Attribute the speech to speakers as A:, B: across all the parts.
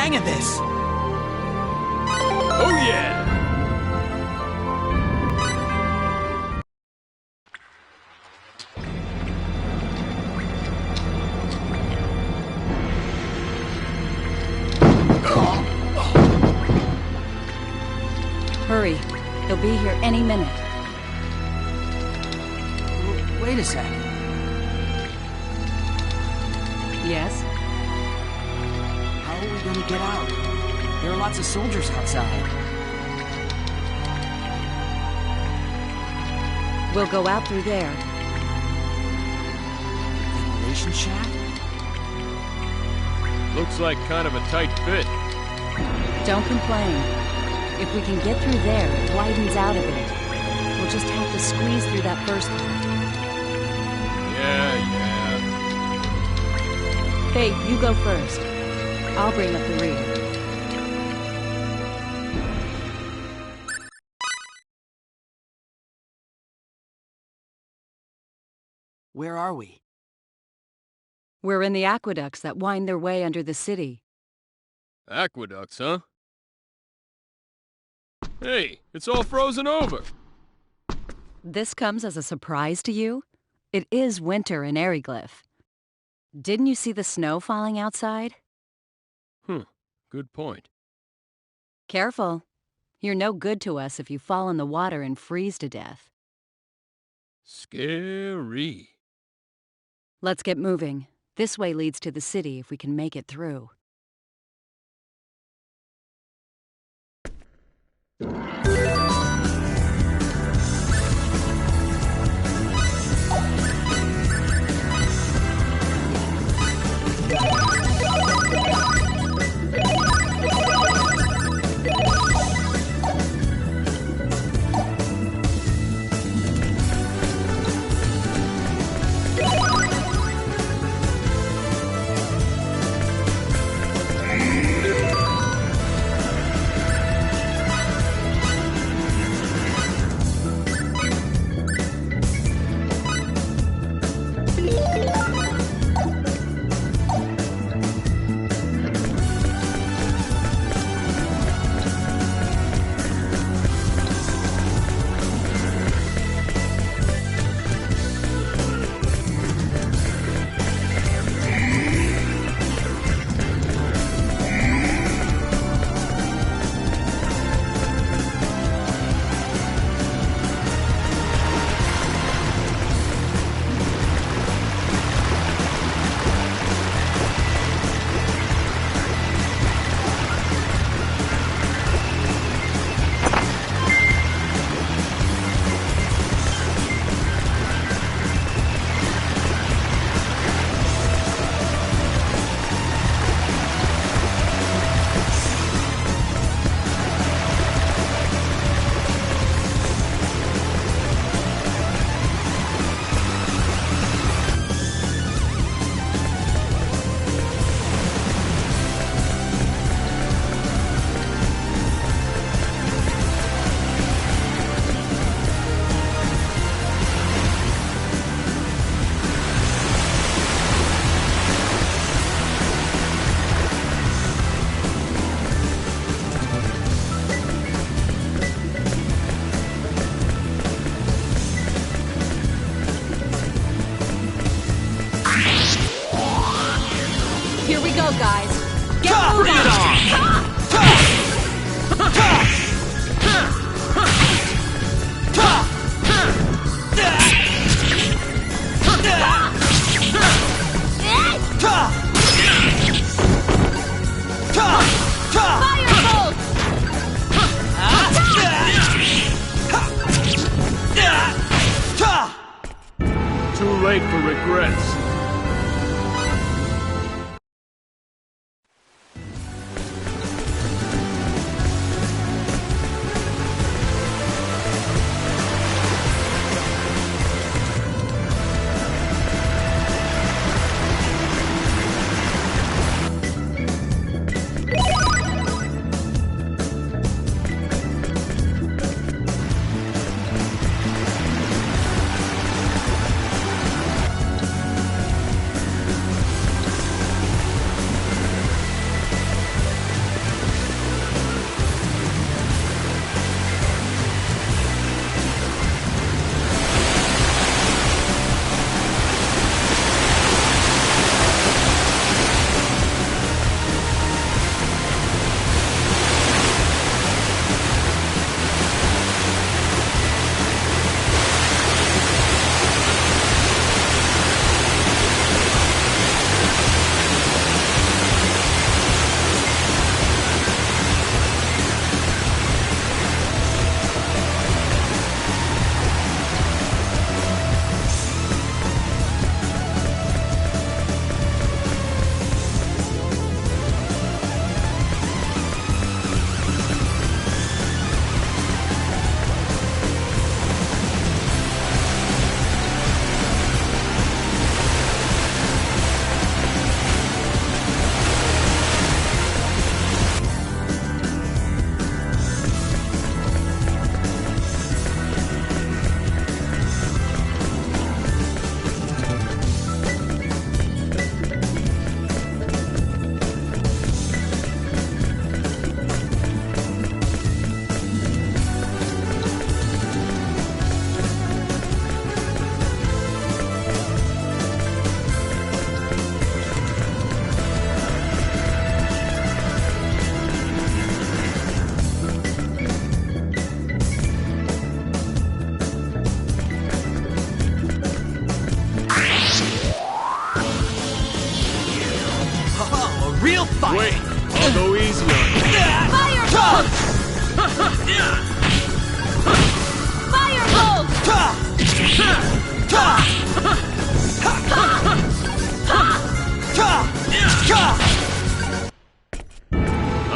A: hang of this.
B: Oh, yeah!
C: Hurry. They'll be here any minute.
A: Wait a sec.
C: Yes?
A: How are we gonna get out? There are lots of soldiers outside.
C: We'll go out through there.
A: Ventilation shaft?
B: Looks like kind of a tight fit.
C: Don't complain. If we can get through there, it widens out a bit. We'll just have to squeeze through that first part.
B: Yeah.
C: Faith, you go first. I'll bring up the rear.
A: Where are we?
C: We're in the aqueducts that wind their way under the city.
B: Aqueducts, huh? Hey, it's all frozen over.
C: This comes as a surprise to you? It is winter in Ariglyph. Didn't you see the snow falling outside?
B: Good point.
C: Careful. You're no good to us if you fall in the water and freeze to death.
B: Scary.
C: Let's get moving. This way leads to the city if we can make it through.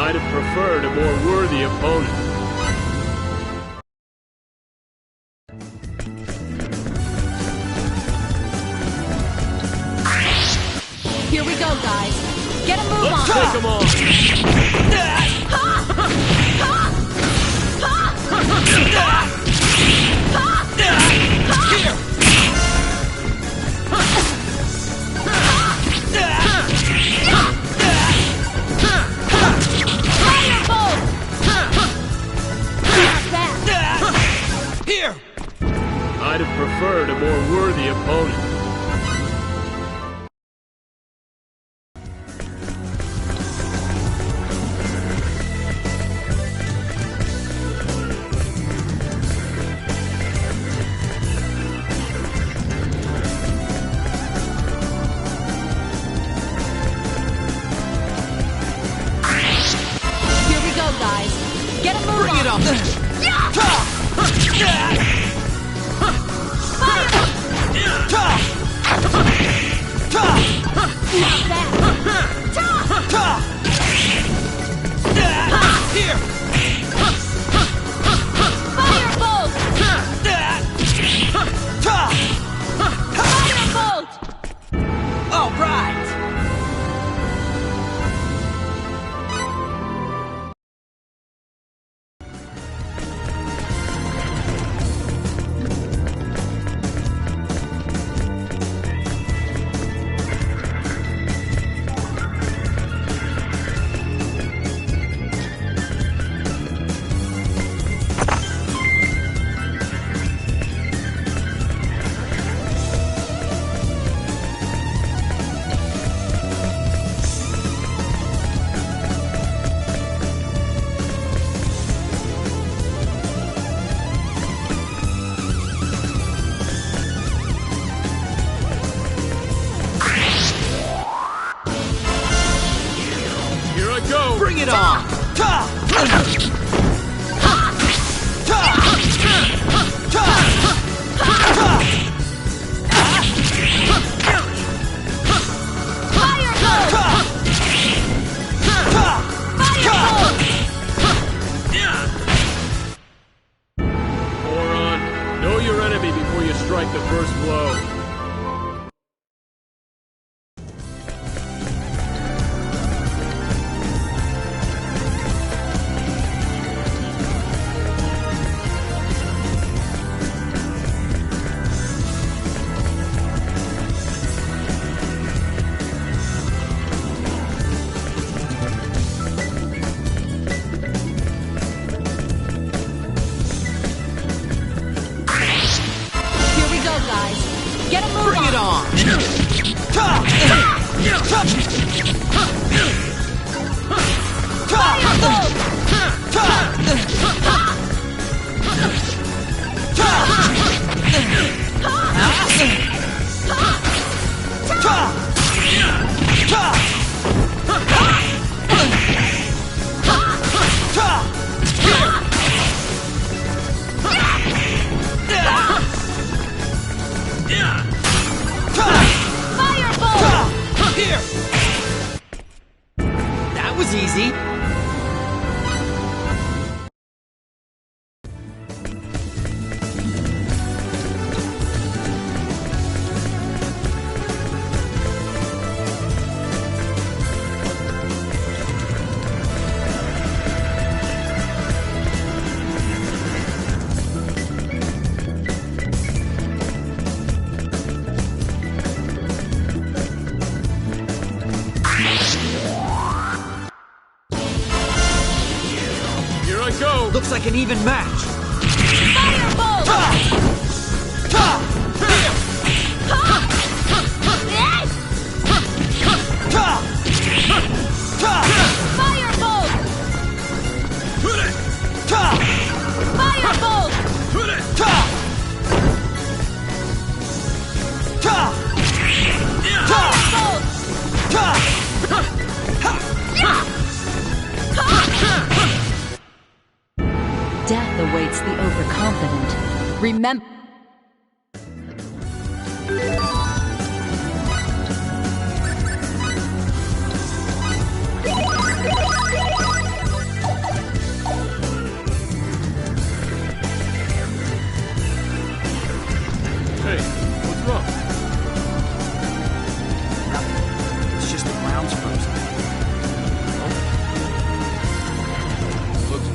B: I'd have preferred a more worthy opponent.
C: Here we go, guys. Get a move on.
B: Let's take them on.
A: Here! Here!
B: I'd have preferred a more worthy opponent.
C: Here we go, guys. Get a move
A: Bring
C: on.
A: it on! Here!
C: Firebolt! Firebolt!
A: All right!
B: Here I go.
A: Bring it on!
B: Moron, know your enemy before you strike the first blow.
C: Here we go, guys. Get a move
A: Bring
C: on.
A: it on!
C: Firebolt! Firebolt!
A: Here! That was easy.
B: Here I go.
A: Looks like an even match.
C: Firebolt! Firebolt! Firebolt! Death awaits the overconfident. Remember.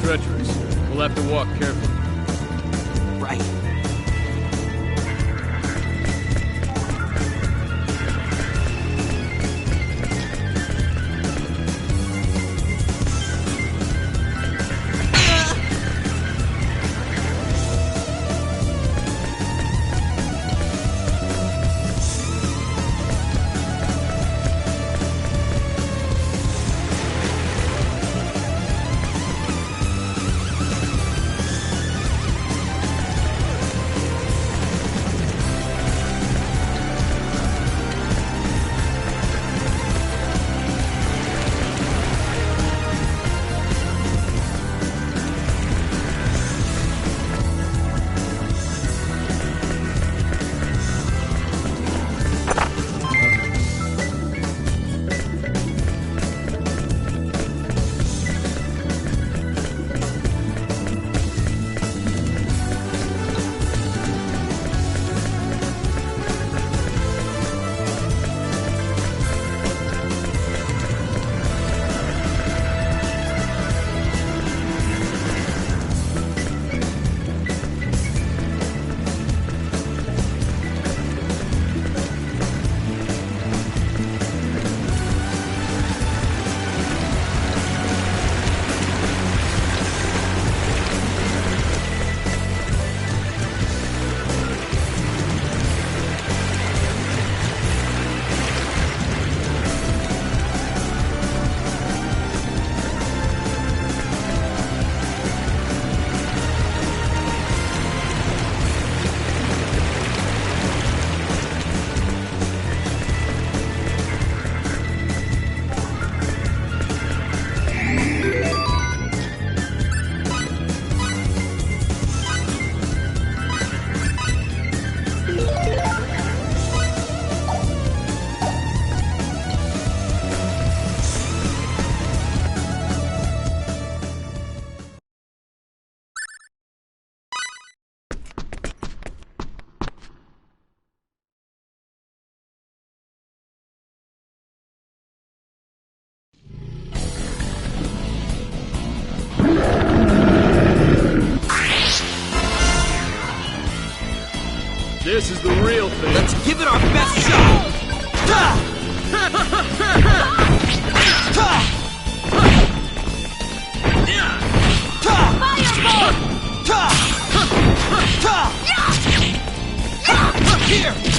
B: treacherous. We'll have to walk carefully.
A: Right.
B: This is the real thing.
A: Let's give it our best shot! Here!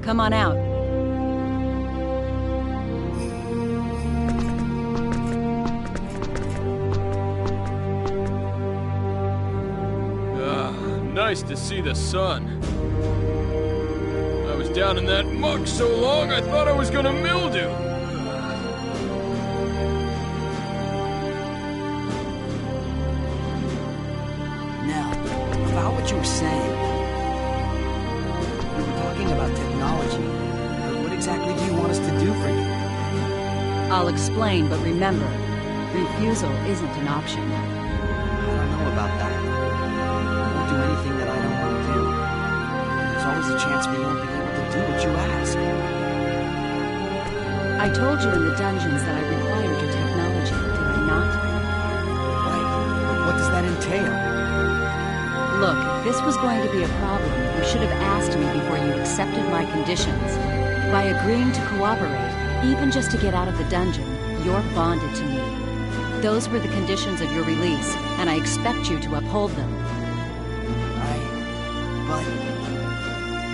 C: Come on out.
B: Nice to see the sun. I was down in that muck so long I thought I was gonna mildew.
A: Now, about what you were saying. You were talking about technology. But what exactly do you want us to do for you?
C: I'll explain, but remember, refusal isn't an option.
A: I don't know about that. I won't do anything that I don't want to do. There's always a chance we won't be able to do what you ask.
C: I told you in the dungeons that I required your technology, did I not?
A: Right, but what does that entail?
C: Look, if this was going to be a problem, you should have asked me before you accepted my conditions. By agreeing to cooperate, even just to get out of the dungeon, you're bonded to me. Those were the conditions of your release, and I expect you to uphold them.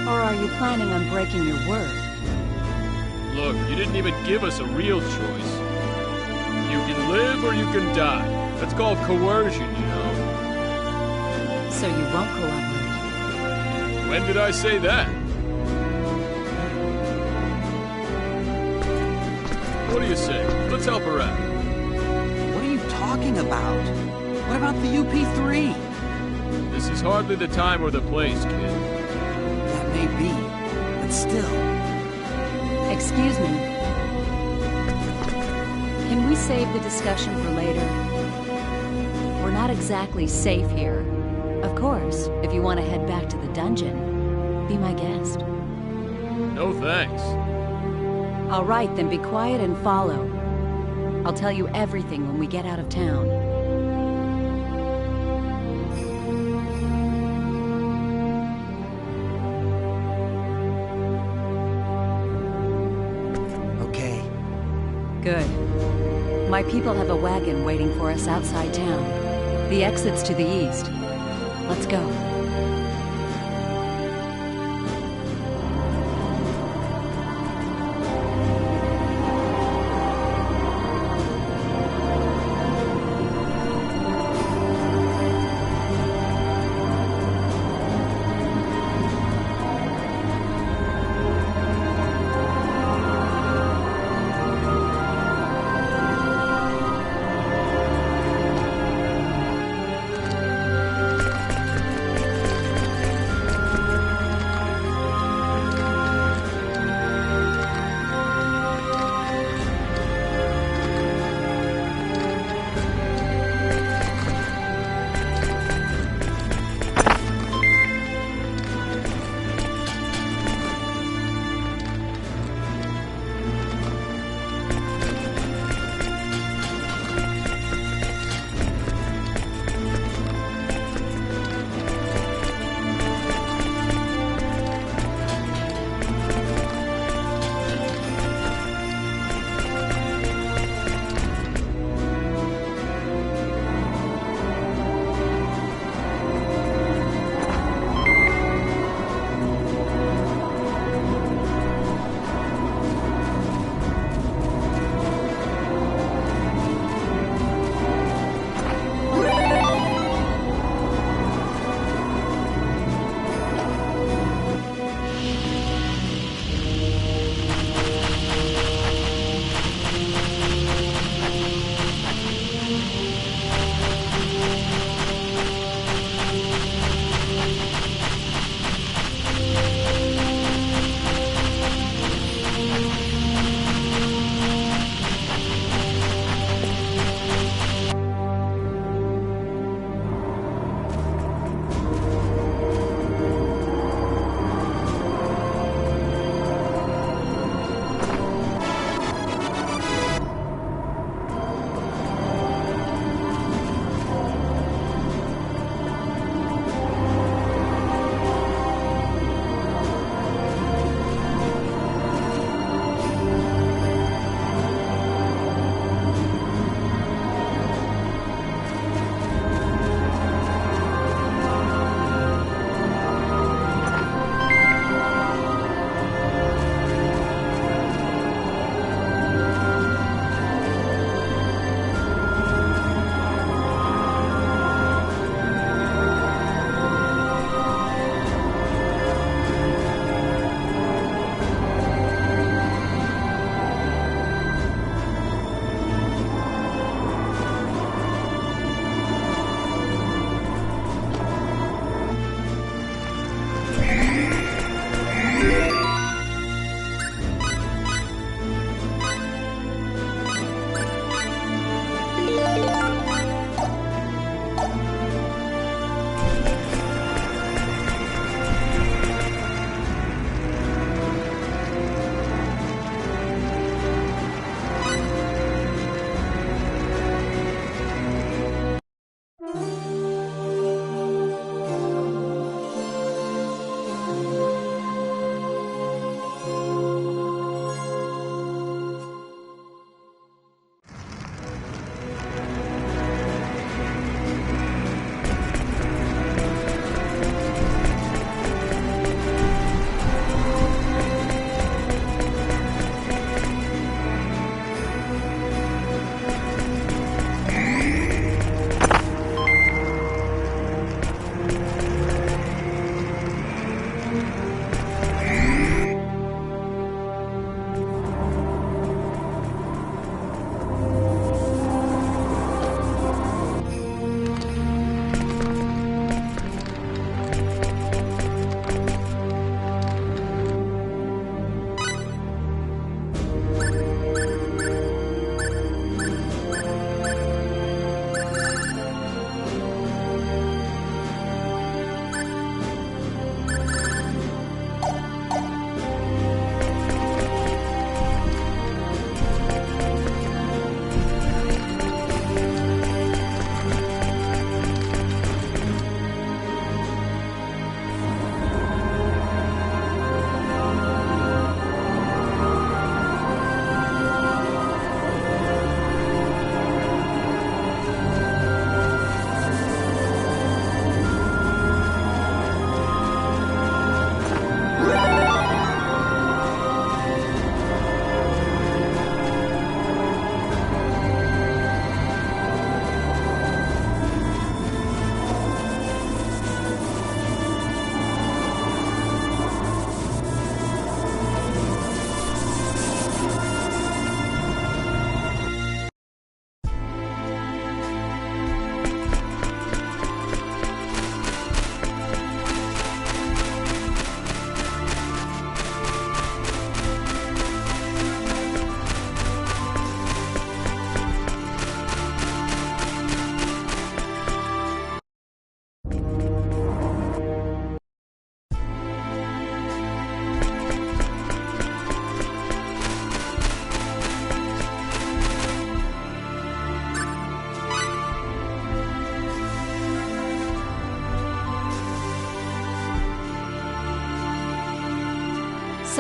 C: Or are you planning on breaking your word?
B: Look, you didn't even give us a real choice. You can live or you can die. That's called coercion, you know.
C: So you won't cooperate?
B: When did I say that? What do you say? Let's help her out.
A: What are you talking about? What about the UP3?
B: This is hardly the time or the place, kid.
A: That may be, but still.
C: Excuse me. Can we save the discussion for later? We're not exactly safe here. Of course, if you want to head back to the dungeon, be my guest.
B: No thanks.
C: All right, then be quiet and follow. I'll tell you everything when we get out of town.
A: Okay.
C: Good. My people have a wagon waiting for us outside town. The exit's to the east. Let's go.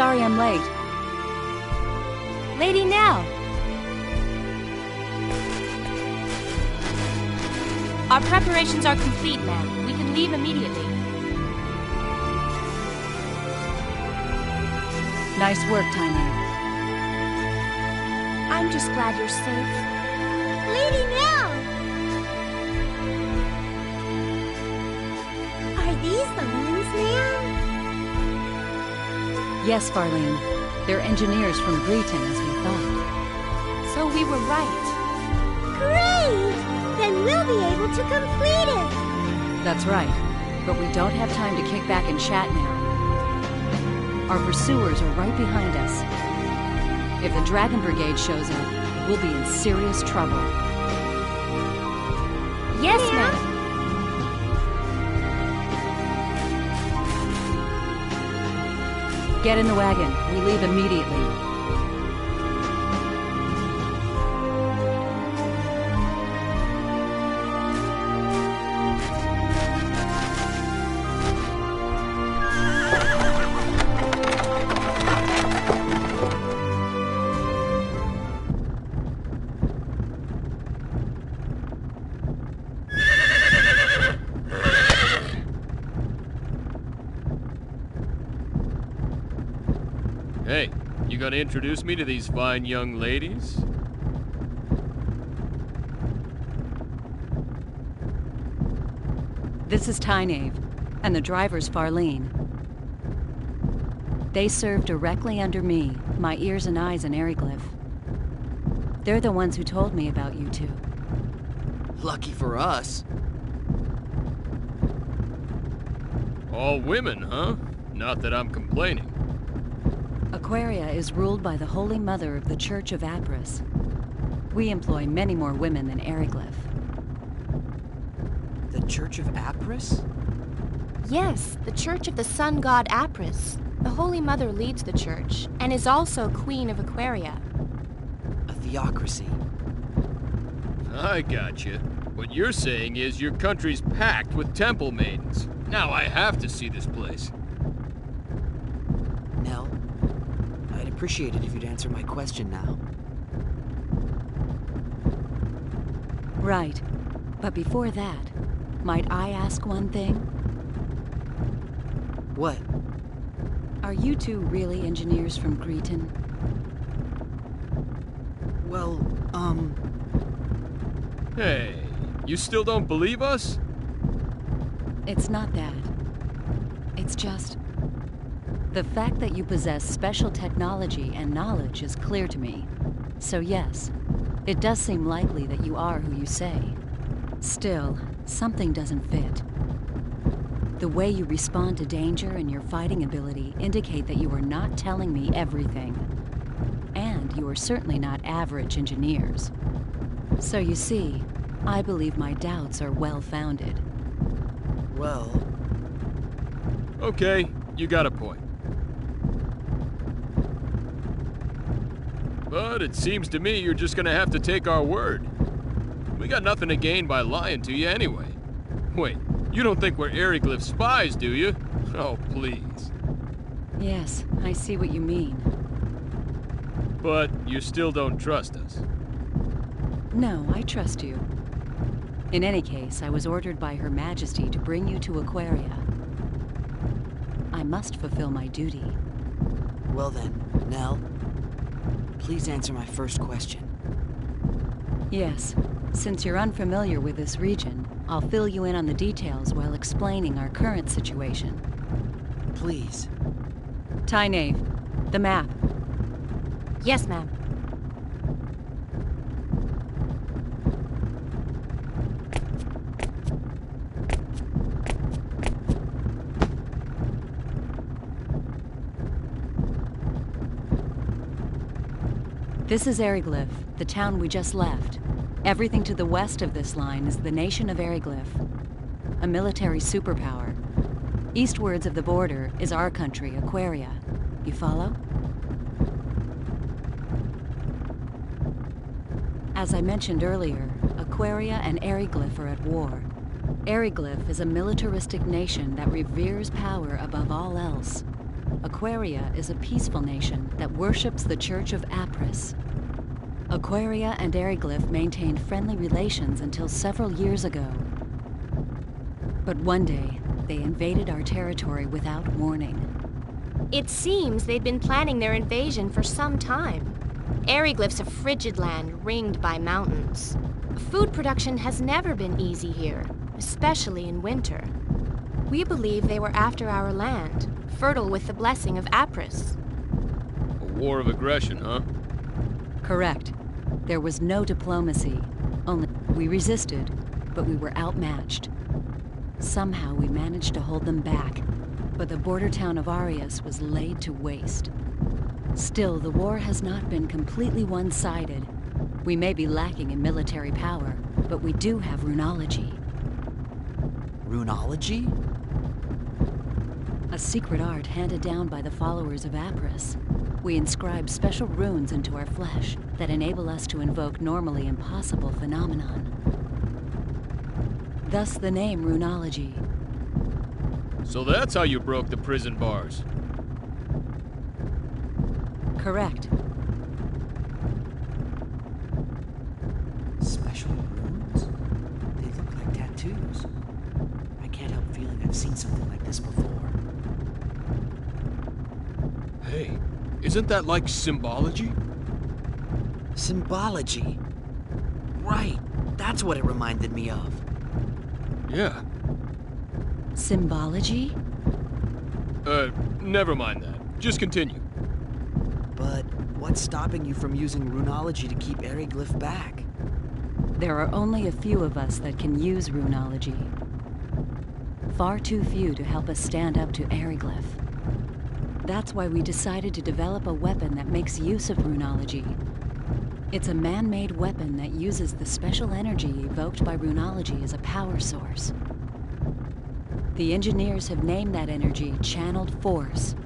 C: Sorry I'm late.
D: Lady now. Our preparations are complete, ma'am. We can leave immediately.
C: Nice work, Tiny.
D: I'm just glad you're safe.
E: Lady now! Are these the ones, ma'am?
C: Yes, Farlene. They're engineers from Breton, as we thought.
D: So we were right.
E: Great! Then we'll be able to complete it!
C: That's right. But we don't have time to kick back and chat now. Our pursuers are right behind us. If the Dragon Brigade shows up, we'll be in serious trouble.
D: Yes, ma'am.
C: Get in the wagon. We leave immediately.
B: Hey, you gonna introduce me to these fine young ladies?
C: This is Tynave, and the driver's Farlene. They serve directly under me, my ears and eyes in Ariglyph. They're the ones who told me about you two.
A: Lucky for us.
B: All women, huh? Not that I'm complaining.
C: Aquaria is ruled by the Holy Mother of the Church of Apris. We employ many more women than Eriglyph.
A: The Church of Apris?
D: Yes, the Church of the Sun God Apris. The Holy Mother leads the church, and is also Queen of Aquaria.
A: A theocracy.
B: I gotcha. What you're saying is your country's packed with temple maidens. Now I have to see this place.
A: Nell, I'd appreciate it if you'd answer my question now.
C: Right. But before that, might I ask one thing?
A: What?
C: Are you two really engineers from Cretan?
A: Well,
B: Hey, you still don't believe us?
C: It's not that. It's just... the fact that you possess special technology and knowledge is clear to me. So yes, it does seem likely that you are who you say. Still, something doesn't fit. The way you respond to danger and your fighting ability indicate that you are not telling me everything. And you are certainly not average engineers. So you see, I believe my doubts are well-founded.
A: well...
B: Okay, you got a point. But it seems to me you're just gonna have to take our word. We got nothing to gain by lying to you anyway. Wait, you don't think we're Eriglyph spies, do you? Oh, please.
C: Yes, I see what you mean.
B: But you still don't trust us.
C: No, I trust you. In any case, I was ordered by Her Majesty to bring you to Aquaria. I must fulfill my duty.
A: Well then, Nell, please answer my first question.
C: Yes, since you're unfamiliar with this region, I'll fill you in on the details while explaining our current situation.
A: Please.
C: Tynaeve, the map.
D: Yes, ma'am.
C: This is Eriglyph, the town we just left. Everything to the west of this line is the nation of Eriglyph, a military superpower. Eastwards of the border is our country, Aquaria. You follow? As I mentioned earlier, Aquaria and Eriglyph are at war. Eriglyph is a militaristic nation that reveres power above all else. Aquaria is a peaceful nation that worships the Church of Apris. Aquaria and Eriglyph maintained friendly relations until several years ago. But one day, they invaded our territory without warning.
D: It seems they'd been planning their invasion for some time. Eriglyph's a frigid land ringed by mountains. Food production has never been easy here, especially in winter. We believe they were after our land, fertile with the blessing of Apris.
B: A war of aggression, huh?
C: Correct. There was no diplomacy. Only we resisted, but we were outmatched. Somehow we managed to hold them back, but the border town of Arius was laid to waste. Still, the war has not been completely one-sided. We may be lacking in military power, but we do have runology.
A: Runology?
C: A secret art handed down by the followers of Apris. We inscribe special runes into our flesh that enable us to invoke normally impossible phenomenon. Thus the name runology.
B: So that's how you broke the prison bars.
C: Correct.
A: Special runes? They look like tattoos. I can't help feeling I've seen something like this before.
B: Hey, isn't that like symbology?
A: Symbology? Right, that's what it reminded me of.
B: Yeah.
C: Symbology?
B: Never mind that. Just continue.
A: But what's stopping you from using runology to keep Eriglyph back?
C: There are only a few of us that can use runology. Far too few to help us stand up to Eriglyph. That's why we decided to develop a weapon that makes use of runology. It's a man-made weapon that uses the special energy evoked by runology as a power source. The engineers have named that energy channeled force.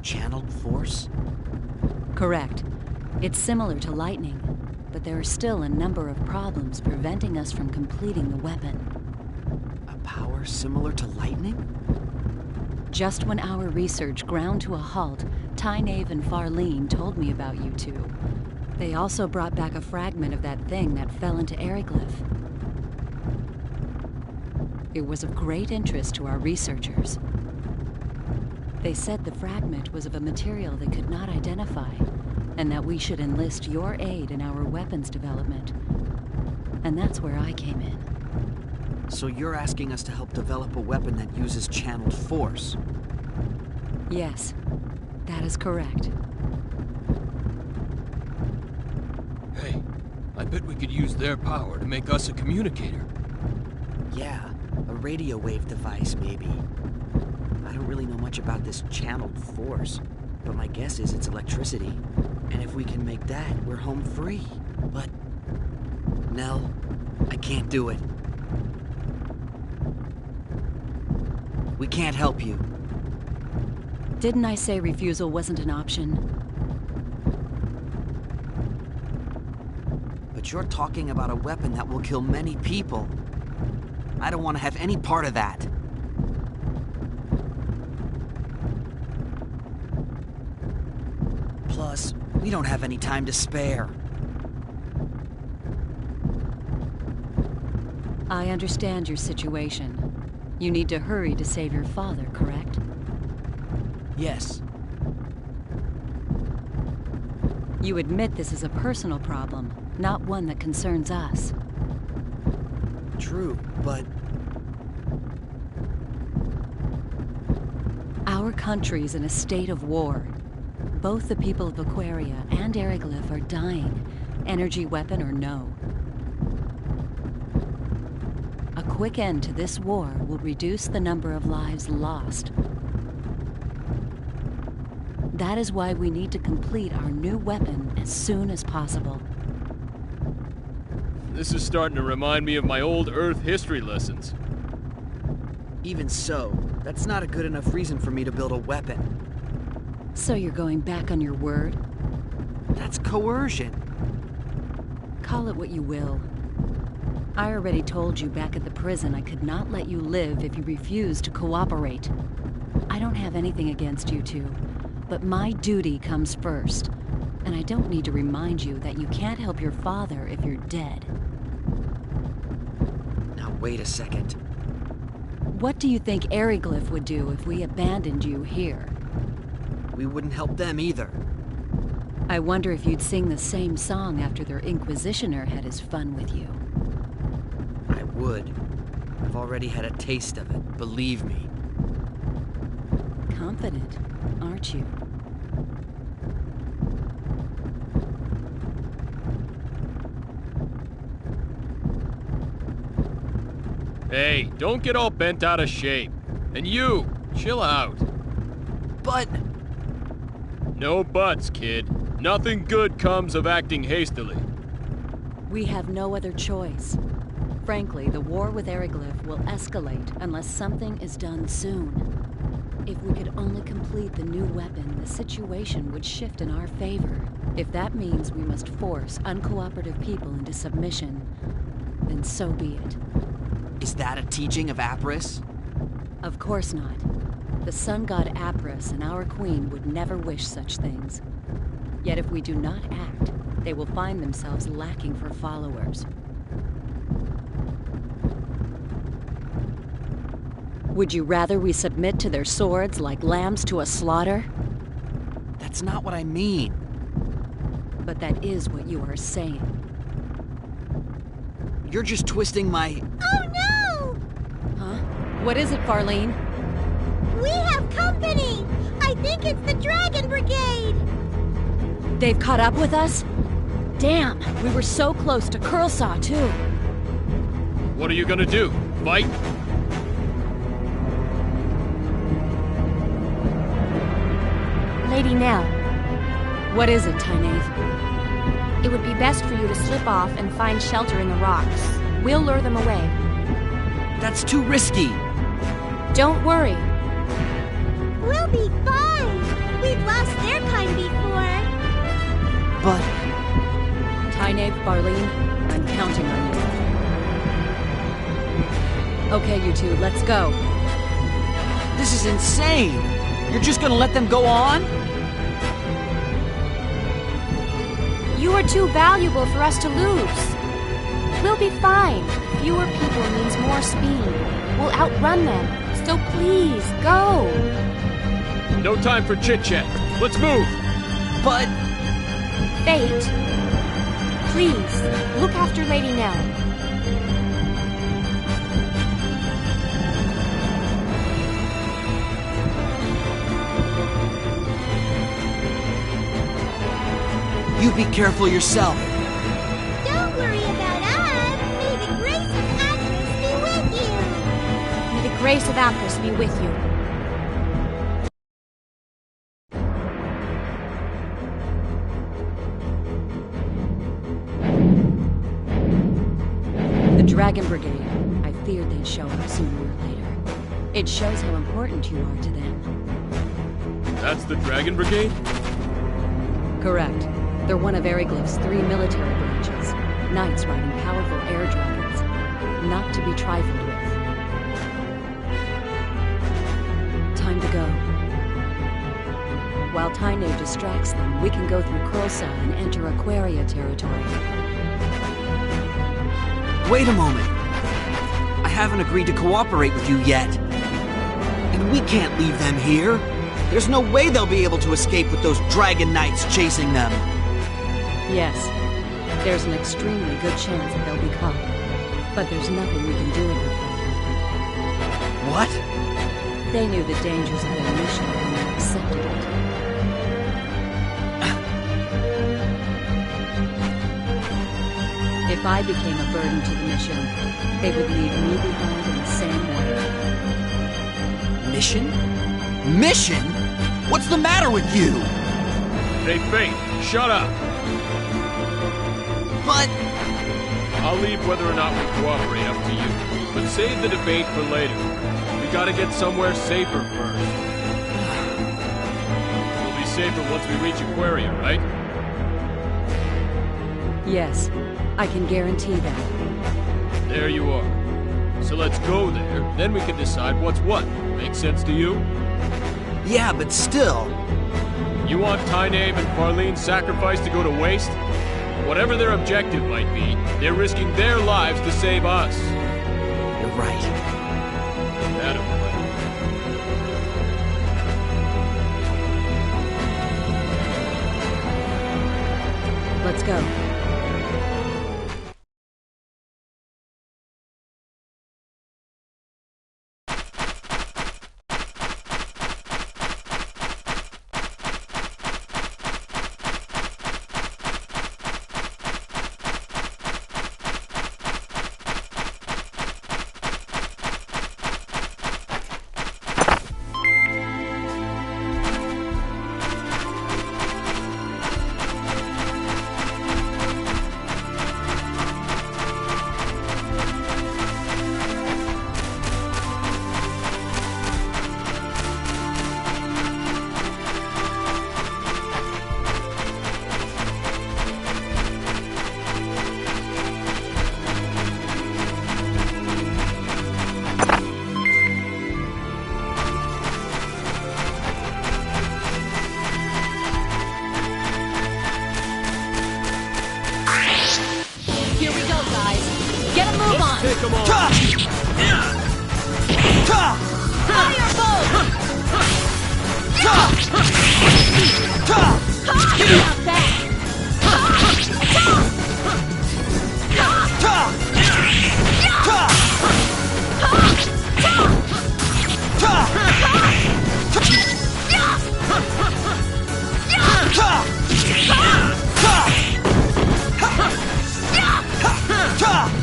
A: Channeled force?
C: Correct. It's similar to lightning, but there are still a number of problems preventing us from completing the weapon.
A: A power similar to lightning?
C: Just when our research ground to a halt, Tynaeve and Farlene told me about you two. They also brought back a fragment of that thing that fell into Eriglyph. It was of great interest to our researchers. They said the fragment was of a material they could not identify, and that we should enlist your aid in our weapons development. And that's where I came in.
A: So you're asking us to help develop a weapon that uses channeled force?
C: Yes, that is correct.
B: Hey, I bet we could use their power to make us a communicator.
A: Yeah, a radio wave device, maybe. I don't really know much about this channeled force, but my guess is it's electricity. And if we can make that, we're home free. But... Nell, I can't do it. We can't help you.
C: Didn't I say refusal wasn't an option?
A: But you're talking about a weapon that will kill many people. I don't want to have any part of that. Plus, we don't have any time to spare.
C: I understand your situation. You need to hurry to save your father, correct?
A: Yes.
C: You admit this is a personal problem, not one that concerns us.
A: True, but...
C: Our country's in a state of war. Both the people of Aquaria and Eriglyph are dying, energy weapon or no. A quick end to this war will reduce the number of lives lost. That is why we need to complete our new weapon as soon as possible.
B: This is starting to remind me of my old Earth history lessons.
A: Even so, that's not a good enough reason for me to build a weapon.
C: So you're going back on your word?
A: That's coercion.
C: Call it what you will. I already told you back at the prison I could not let you live if you refused to cooperate. I don't have anything against you two, but my duty comes first. And I don't need to remind you that you can't help your father if you're dead.
A: Now wait a second.
C: What do you think Eriglyph would do if we abandoned you here?
A: We wouldn't help them either.
C: I wonder if you'd sing the same song after their Inquisitioner had his fun with you.
A: I would. I've already had a taste of it, believe me.
C: Confident, aren't you?
B: Hey, don't get all bent out of shape. And you, chill out.
A: But...
B: No buts, kid. Nothing good comes of acting hastily.
C: We have no other choice. Frankly, the war with Eriglyph will escalate unless something is done soon. If we could only complete the new weapon, the situation would shift in our favor. If that means we must force uncooperative people into submission, then so be it.
A: is that a teaching of Apris?
C: Of course not. The sun god Apris and our queen would never wish such things. Yet if we do not act, they will find themselves lacking for followers. Would you rather we submit to their swords like lambs to a slaughter?
A: That's not what I mean.
C: But that is what you are saying.
A: You're just twisting my...
E: Oh no!
C: Huh? What is it, Farlene?
E: We have company! I think it's the Dragon Brigade!
C: They've caught up with us? Damn, we were so close to Curlsaw, too.
B: What are you gonna do? Fight?
D: Lady Nell,
C: What is it, Tynaeve?
D: it would be best for you to slip off and find shelter in the rocks. We'll lure them away.
A: That's too risky.
D: Don't worry.
E: We'll be fine! We've lost their kind before!
A: But...
C: Tynaeve, Farlene, I'm counting on you. Okay, you two, let's go.
A: this is insane! You're just gonna let them go on?
D: You are too valuable for us to lose. We'll be fine. Fewer people means more speed. We'll outrun them. So please, go.
B: No time for chit-chat. Let's move!
A: But...
D: Fate, please, look after Lady Nell.
A: You be careful yourself.
E: Don't worry about us! May the grace of Atlas be with you!
D: May the grace of Apris be with you.
C: The Dragon Brigade. I feared they'd show up sooner or later. It shows how important you are to them.
B: That's the Dragon Brigade?
C: Correct. They're one of Eriglyph's 3 military branches. Knights riding powerful air dragons. Not to be trifled with. Time to go. While Tyne distracts them, we can go through Kursa and enter Aquaria territory.
A: Wait a moment. I haven't agreed to cooperate with you yet. And we can't leave them here. There's no way they'll be able to escape with those Dragon Knights chasing them.
C: Yes, there's an extremely good chance that they'll be caught. But there's nothing we can do about it.
A: What?
C: They knew the dangers of their mission when they accepted it. If I became a burden to the mission, they would leave me behind in the same way.
A: Mission? Mission? What's the matter with you?
B: Hey, Faith, shut up!
A: But...
B: I'll leave whether or not we cooperate up to you. But save the debate for later. We gotta get somewhere safer first. We'll be safer once we reach Aquaria, right?
C: Yes, I can guarantee that.
B: There you are. So let's go there, then we can decide what's what. Make sense to you?
A: Yeah, but still...
B: You want Tyne and Farlene's sacrifice to go to waste? Whatever their objective might be, they're risking their lives to save us.
A: You're right.
B: Adam.
C: Let's go.
B: Take them all.
E: Firebolt!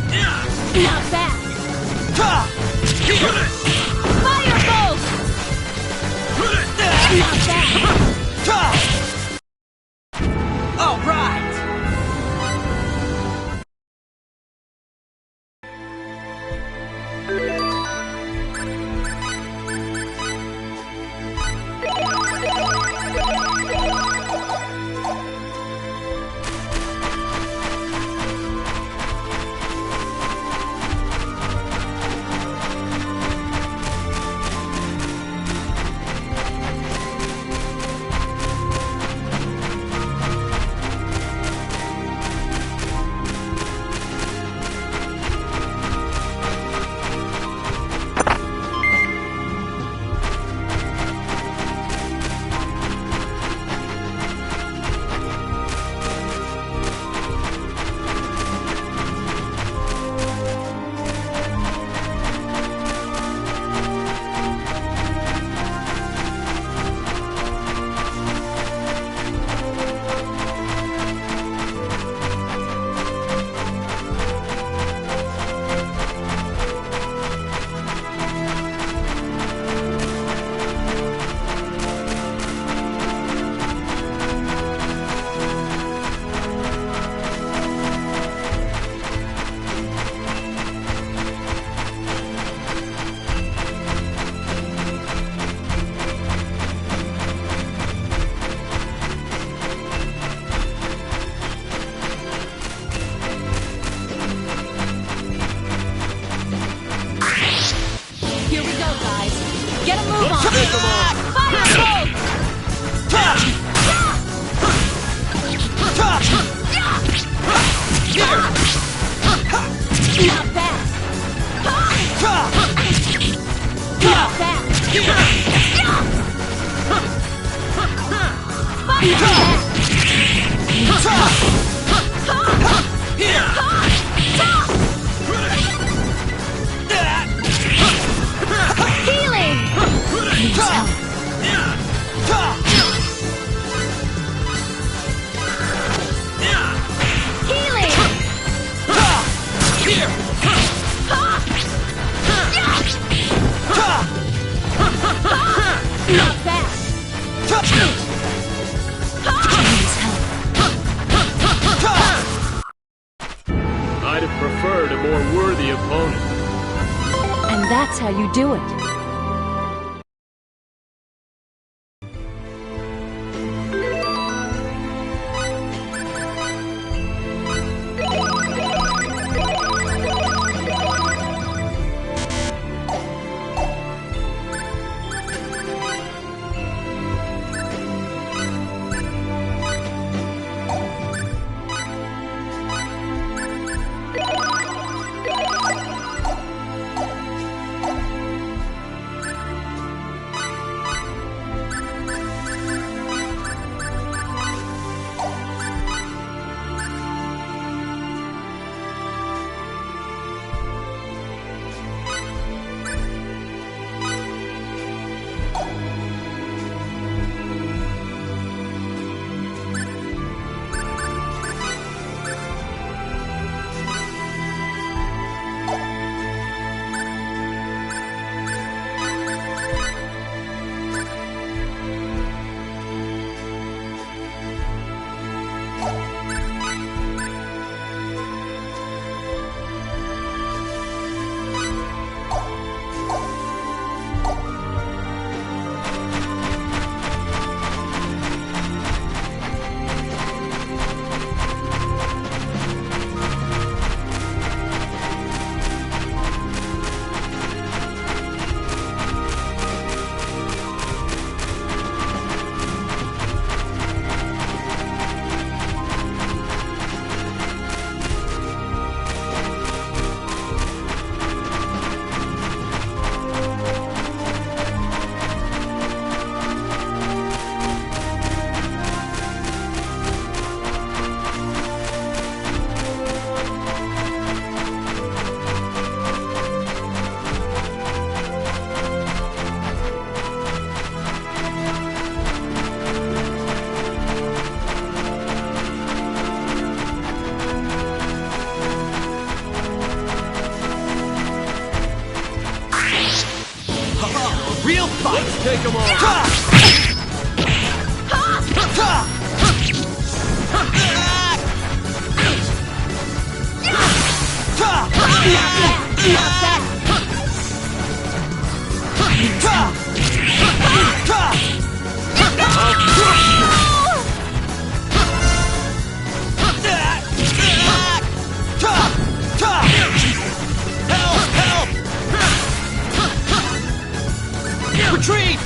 C: Not bad.
E: Not bad!
B: take them on!
D: Firebolt! Not bad. Not bad. Healing! Healing! Not bad.
B: I'd have preferred a more worthy opponent.
C: And that's how you do it.
A: Real fight!
B: Let's take them on!
A: Retreat!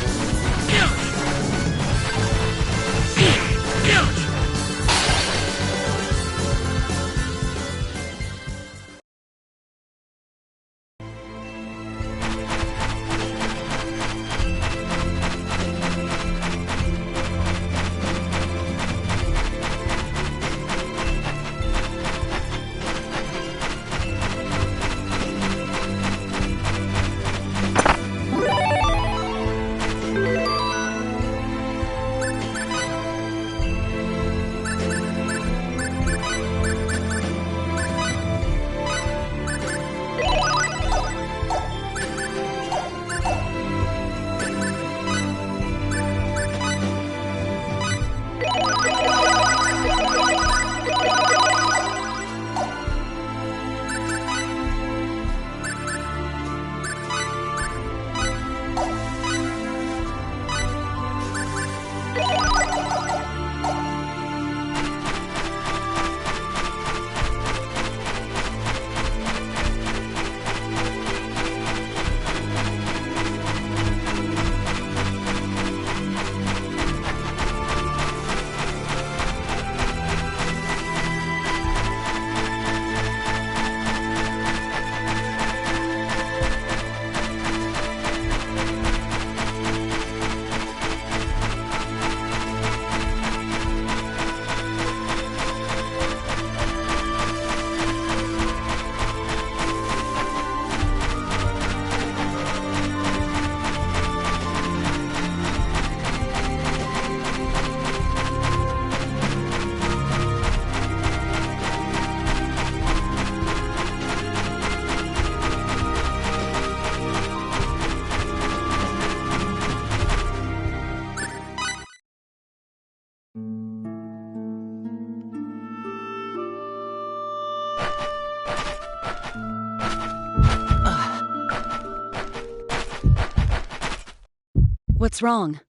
C: What's wrong?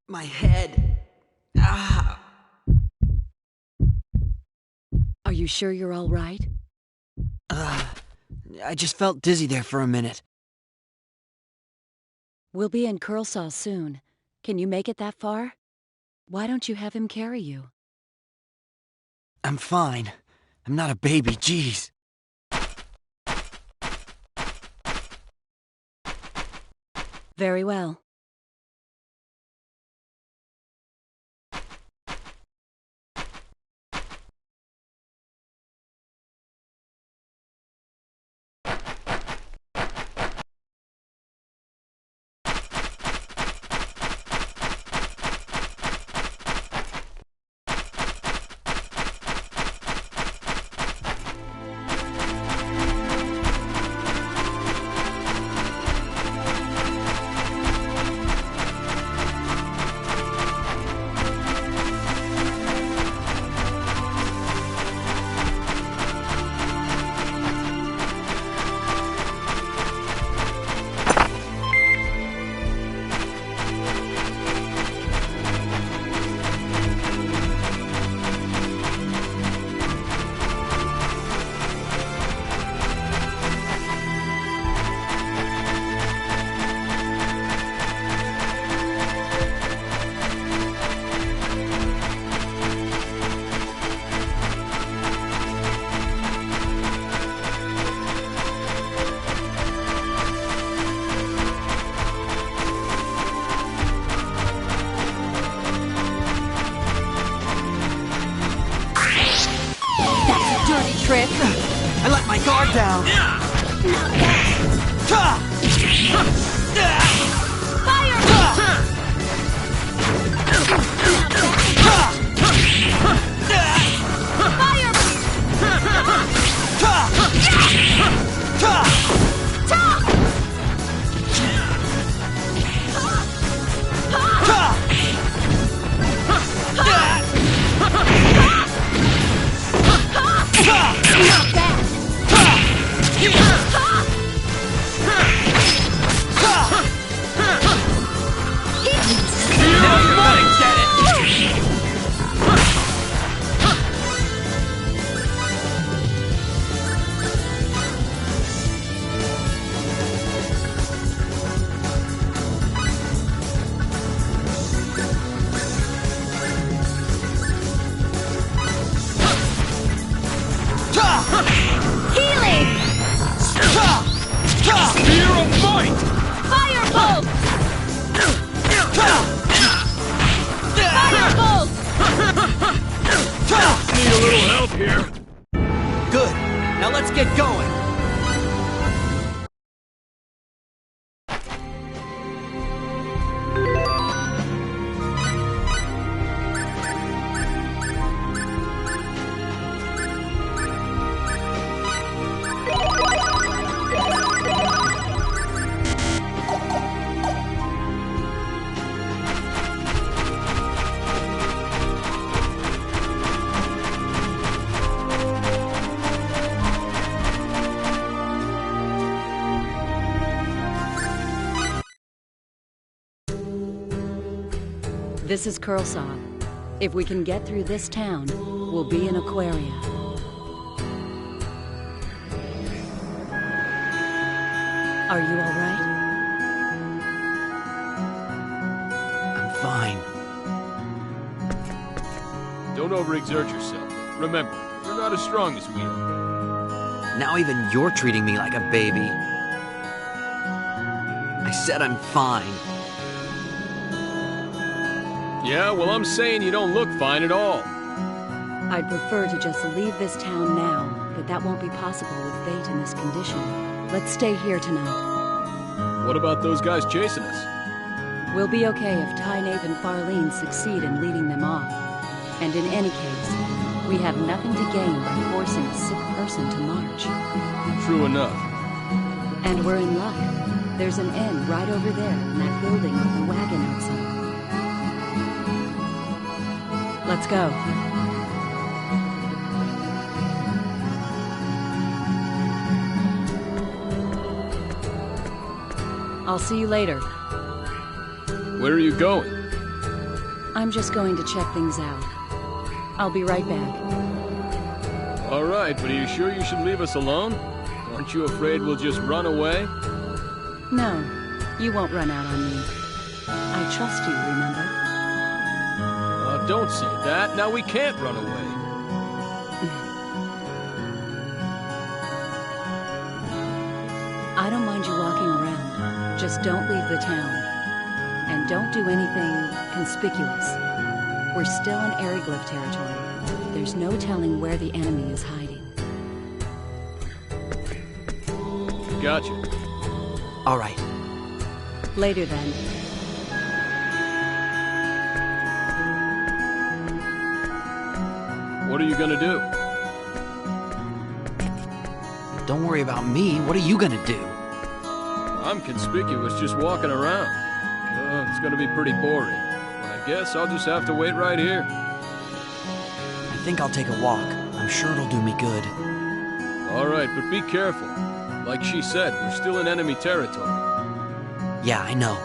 A: My head. Ah.
C: Are you sure you're all right?
A: I just felt dizzy there for a minute.
C: We'll be in Curlsaw soon. Can you make it that far? Why don't you have him carry you?
A: I'm fine. I'm not a baby, jeez.
C: Very well. Trick.
A: I let my guard down. Get going!
C: This is Curlsaw. If we can get through this town, we'll be in Aquaria. Are you all right?
A: I'm fine.
B: Don't overexert yourself. Remember, you're not as strong as we are.
A: Now even you're treating me like a baby. I said I'm fine.
B: Yeah, well, I'm saying you don't look fine at all.
C: I'd prefer to just leave this town now, but that won't be possible with Fate in this condition. Let's stay here tonight.
B: What about those guys chasing us?
C: We'll be okay if Tynaeve and Farlene succeed in leading them off. And in any case, we have nothing to gain by forcing a sick person to march.
B: True enough.
C: And we're in luck. There's an inn right over there in that building with the wagon outside. Let's go. I'll see you later.
B: Where are you going?
C: I'm just going to check things out. I'll be right back.
B: All right, but are you sure you should leave us alone? Aren't you afraid we'll just run away?
C: No, you won't run out on me. I trust you, remember?
B: Don't say that. Now we can't run away.
C: I don't mind you walking around. Just don't leave the town. And don't do anything conspicuous. We're still in Aryglyph territory. There's no telling where the enemy is hiding.
B: Gotcha.
A: All right.
C: Later then.
B: What are you gonna do?
A: Don't worry about me. What are you gonna do?
B: I'm conspicuous just walking around. It's gonna be pretty boring. I guess I'll just have to wait right here.
A: I think I'll take a walk. I'm sure it'll do me good.
B: All right, but be careful. Like she said, we're still in enemy territory.
A: Yeah, I know.